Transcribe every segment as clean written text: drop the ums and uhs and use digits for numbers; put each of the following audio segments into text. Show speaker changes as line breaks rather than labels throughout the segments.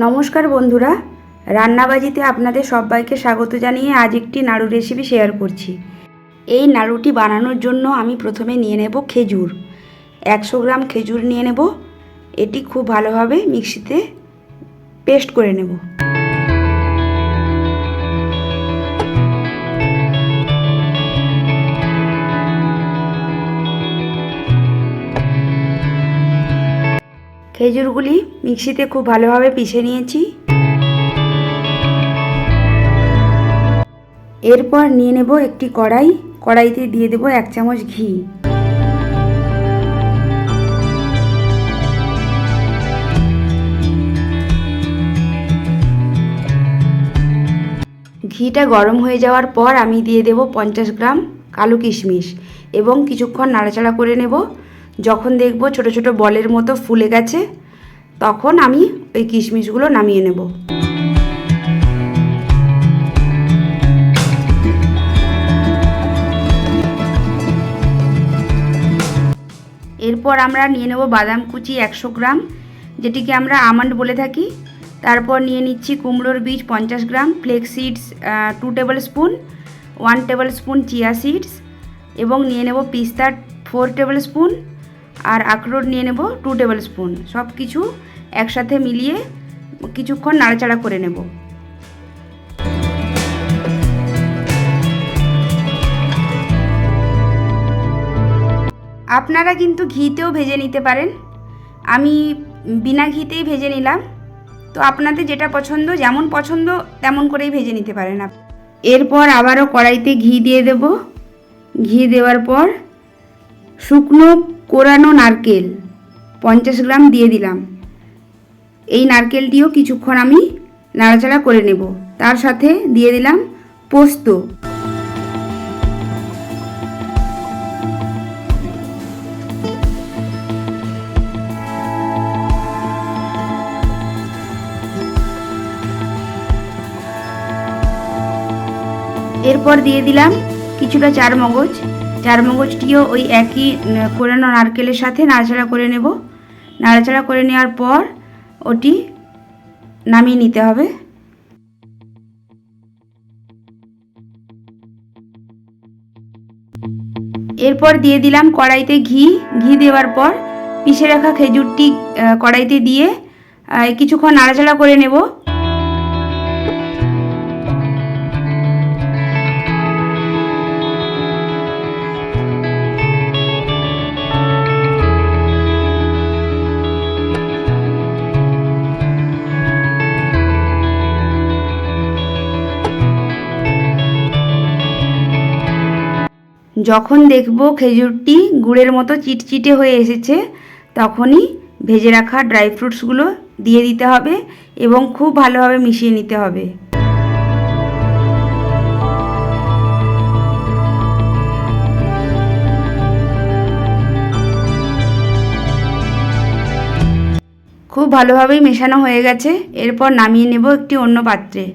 নমস্কার বন্ধুরা, রান্নাবাজিতে আপনাদের সবাইকে স্বাগত জানিয়ে আজ একটি নাড়ু রেসিপি শেয়ার করছি। এই নাড়ুটি বানানোর জন্য আমি প্রথমে নিয়ে নেব খেজুর। 100 গ্রাম খেজুর নিয়ে নেব। এটি খুব ভালোভাবে মিক্সিতে পেস্ট করে নেব। খেজুরগুলি মিক্সিতে খুব ভালোভাবে পিষে নিয়েছি। এরপর নিয়ে নেব একটি কড়াইতে দিয়ে দেব 1 চামচ ঘি। ঘিটা গরম হয়ে যাওয়ার পর আমি দিয়ে দেব 50 গ্রাম কালো কিশমিশ এবং কিছুক্ষণ নাড়াচাড়া করে নেব। যখন দেখব ছোট ছোট বলের মতো ফুলে গেছে তখন আমি ওই কিশমিশগুলো নামিয়ে নেব। এরপর আমরা নিয়ে নেব বাদাম কুচি 100 গ্রাম, যেটিকে আমরা আমন্ড বলে থাকি। তারপর নিয়ে নিচ্ছি কুমড়োর বীজ 50 গ্রাম, flax seeds 2 tablespoon, 1 tablespoon chia seeds এবং নিয়ে নেব পিস্তা 4 টেবিল স্পুন আর আখরোট নিয়ে নেব 2 টেবিল স্পুন। সব কিছু একসাথে মিলিয়ে কিছুক্ষণ নাড়াচাড়া করে নেব। আপনারা কিন্তু ঘিতেও ভেজে নিতে পারেন, আমি বিনা ঘিতেই ভেজে নিলাম। তো আপনাদের যেটা পছন্দ, যেমন পছন্দ তেমন করেই ভেজে নিতে পারেন। এরপর আবারও কড়াইতে ঘি দিয়ে দেব। ঘি দেওয়ার পর শুকনো কোরানো নারকেল 50 গ্রাম দিয়ে দিলাম। এই নারকেলটিও কিছুক্ষণ আমি নাড়াচাড়া করে নেব। তার সাথে দিয়ে দিলাম পোস্ত। এরপর দিয়ে দিলাম কিছুটা চারমগজটিও ওই একই কোরানো নারকেলের সাথে নাড়াচাড়া করে নেব। নাড়াচাড়া করে নেওয়ার পর ওটি নামিয়ে নিতে হবে। এরপর দিয়ে দিলাম কড়াইতে ঘি দেওয়ার পর পিষে রাখা খেজুরটি কড়াইতে দিয়ে কিছুক্ষণ নাড়াচাড়া করে নেব। যখন দেখব খেজুরটি গুড়ের মতো চিটচিটে হয়ে এসেছে তখনই ভেজে রাখা ড্রাই ফ্রুটসগুলো দিয়ে দিতে হবে এবং খুব ভালোভাবে মিশিয়ে নিতে হবে। খুব ভালোভাবেই মেশানো হয়ে গেছে। এরপর নামিয়ে নেব একটি অন্য পাত্রে।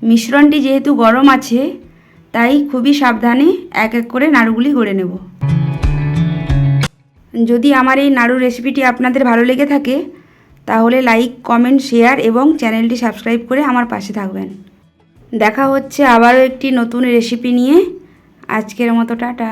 মিশ্রণটি যেহেতু গরম আছে তাই খুবই সাবধানে এক এক করে নাড়ুগুলি গড়ে নেব। যদি আমার এই নাড়ু রেসিপিটি আপনাদের ভালো লেগে থাকে তাহলে লাইক, কমেন্ট, শেয়ার এবং চ্যানেলটি সাবস্ক্রাইব করে আমার পাশে থাকবেন। দেখা হচ্ছে আবারও একটি নতুন রেসিপি নিয়ে। আজকের মতো টাটা।